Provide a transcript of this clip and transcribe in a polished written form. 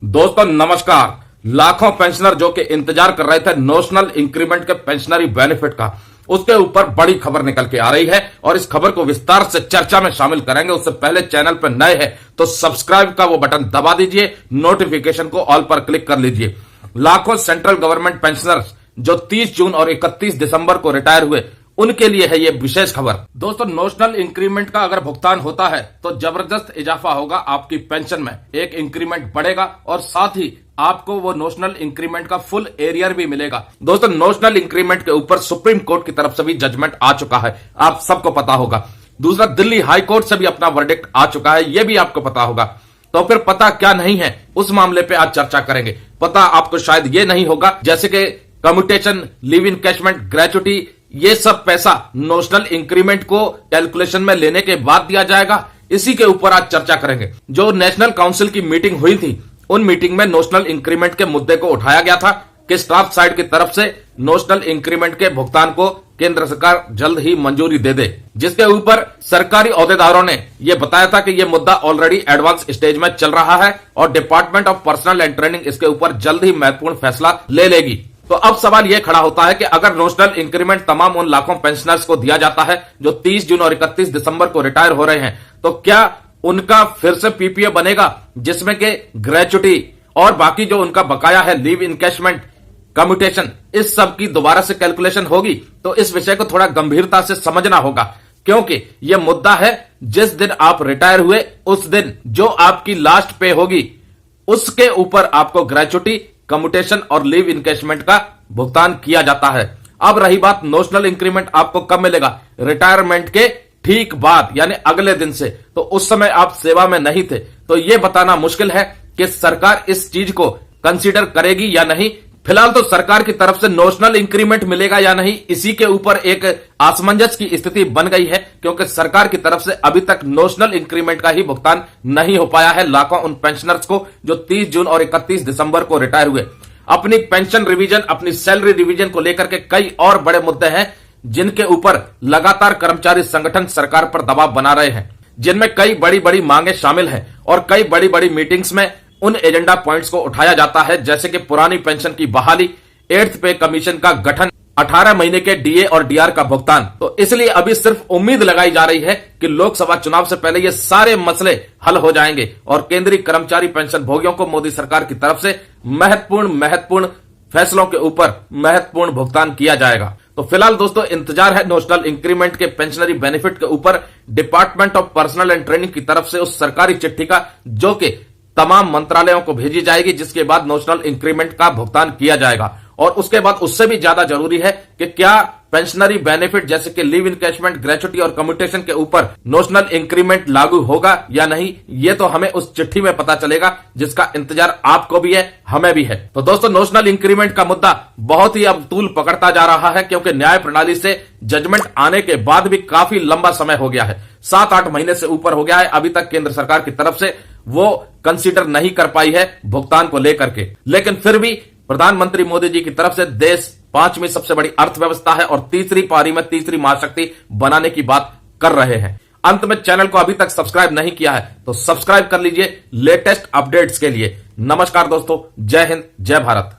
दोस्तों नमस्कार। लाखों पेंशनर जो कि इंतजार कर रहे थे नेशनल इंक्रीमेंट के पेंशनरी बेनिफिट का, उसके ऊपर बड़ी खबर निकल के आ रही है और इस खबर को विस्तार से चर्चा में शामिल करेंगे। उससे पहले चैनल पर नए हैं तो सब्सक्राइब का वो बटन दबा दीजिए, नोटिफिकेशन को ऑल पर क्लिक कर लीजिए। लाखों सेंट्रल गवर्नमेंट पेंशनर्स जो 30 जून और 31 दिसंबर को रिटायर हुए, उनके लिए है ये विशेष खबर। दोस्तों नेशनल इंक्रीमेंट का अगर भुगतान होता है तो जबरदस्त इजाफा होगा आपकी पेंशन में। एक इंक्रीमेंट बढ़ेगा और साथ ही आपको वो नेशनल इंक्रीमेंट का फुल एरियर भी मिलेगा। दोस्तों नेशनल इंक्रीमेंट के ऊपर सुप्रीम कोर्ट की तरफ से भी जजमेंट आ चुका है, आप सबको पता होगा। दूसरा, दिल्ली हाई कोर्ट से भी अपना वर्डिक्ट आ चुका है, यह भी आपको पता होगा। तो फिर पता क्या नहीं है उस मामले पे आज चर्चा करेंगे। पता आपको शायद ये नहीं होगा जैसे कि कम्यूटेशन, लीव इनकैशमेंट, ग्रेचुटी, ये सब पैसा नेशनल इंक्रीमेंट को कैलकुलेशन में लेने के बाद दिया जाएगा। इसी के ऊपर आज चर्चा करेंगे। जो नेशनल काउंसिल की मीटिंग हुई थी, उन मीटिंग में नेशनल इंक्रीमेंट के मुद्दे को उठाया गया था कि स्टाफ साइड की तरफ से नेशनल इंक्रीमेंट के भुगतान को केंद्र सरकार जल्द ही मंजूरी दे दे, जिसके ऊपर सरकारी ओहदेदारों ने यह बताया था कि यह मुद्दा ऑलरेडी एडवांस स्टेज में चल रहा है और department of personal and training इसके ऊपर जल्द ही महत्वपूर्ण फैसला ले लेगी। तो अब सवाल यह खड़ा होता है कि अगर नेशनल इंक्रीमेंट तमाम उन लाखों पेंशनर्स को दिया जाता है जो 30 जून और 31 दिसंबर को रिटायर हो रहे हैं, तो क्या उनका फिर से पीपीए बनेगा जिसमें कि ग्रेचुटी और बाकी जो उनका बकाया है, लीव इनकैशमेंट, कम्यूटेशन, इस सब की दोबारा से कैलकुलेशन होगी? तो इस विषय को थोड़ा गंभीरता से समझना होगा, क्योंकि यह मुद्दा है जिस दिन आप रिटायर हुए उस दिन जो आपकी लास्ट पे होगी उसके ऊपर आपको ग्रेचुटी, कम्यूटेशन और लीव इनकैशमेंट का भुगतान किया जाता है। अब रही बात नेशनल इंक्रीमेंट आपको कब मिलेगा? रिटायरमेंट के ठीक बाद, यानी अगले दिन से। तो उस समय आप सेवा में नहीं थे, तो यह बताना मुश्किल है कि सरकार इस चीज को कंसीडर करेगी या नहीं। फिलहाल तो सरकार की तरफ से नेशनल इंक्रीमेंट मिलेगा या नहीं, इसी के ऊपर एक असमंजस की स्थिति बन गई है, क्योंकि सरकार की तरफ से अभी तक नेशनल इंक्रीमेंट का ही भुगतान नहीं हो पाया है लाखों उन पेंशनर्स को जो 30 जून और 31 दिसंबर को रिटायर हुए। अपनी पेंशन रिवीजन, अपनी सैलरी रिवीजन को लेकर के कई और बड़े मुद्दे हैं जिनके ऊपर लगातार कर्मचारी संगठन सरकार पर दबाव बना रहे हैं, जिनमें कई बड़ी बड़ी मांगे शामिल हैं और कई बड़ी बड़ी मीटिंग्स में उन एजेंडा पॉइंट्स को उठाया जाता है, जैसे कि पुरानी पेंशन की बहाली, 8th पे कमीशन का गठन, 18 महीने के डीए और डीआर का भुगतान। तो इसलिए अभी सिर्फ उम्मीद लगाई जा रही है कि लोकसभा चुनाव से पहले ये सारे मसले हल हो जाएंगे और केंद्रीय कर्मचारी पेंशन भोगियों को मोदी सरकार की तरफ से महत्वपूर्ण फैसलों के ऊपर महत्वपूर्ण भुगतान किया जाएगा। तो फिलहाल दोस्तों इंतजार है नेशनल इंक्रीमेंट के पेंशनरी बेनिफिट के ऊपर department of personal and training की तरफ से उस सरकारी चिट्ठी का, जो कि तमाम मंत्रालयों को भेजी जाएगी, जिसके बाद नेशनल इंक्रीमेंट का भुगतान किया जाएगा। और उसके बाद उससे भी ज्यादा जरूरी है कि क्या पेंशनरी बेनिफिट जैसे कि लीव इनकैशमेंट, ग्रेचुटी और कम्यूटेशन के ऊपर नेशनल इंक्रीमेंट लागू होगा या नहीं, ये तो हमें उस चिट्ठी में पता चलेगा, जिसका इंतजार आपको भी है, हमें भी है। तो दोस्तों नेशनल इंक्रीमेंट का मुद्दा बहुत ही अब तूल पकड़ता जा रहा है, क्योंकि न्याय प्रणाली से जजमेंट आने के बाद भी काफी लंबा समय हो गया है, 7-8 महीने से ऊपर हो गया है। अभी तक केंद्र सरकार की तरफ से वो कंसीडर नहीं कर पाई है भुगतान को लेकर के। लेकिन फिर भी प्रधानमंत्री मोदी जी की तरफ से देश 5वीं सबसे बड़ी अर्थव्यवस्था है और तीसरी पारी में तीसरी महाशक्ति बनाने की बात कर रहे हैं। अंत में चैनल को अभी तक सब्सक्राइब नहीं किया है तो सब्सक्राइब कर लीजिए लेटेस्ट अपडेट्स के लिए। नमस्कार दोस्तों, जय हिंद, जय भारत।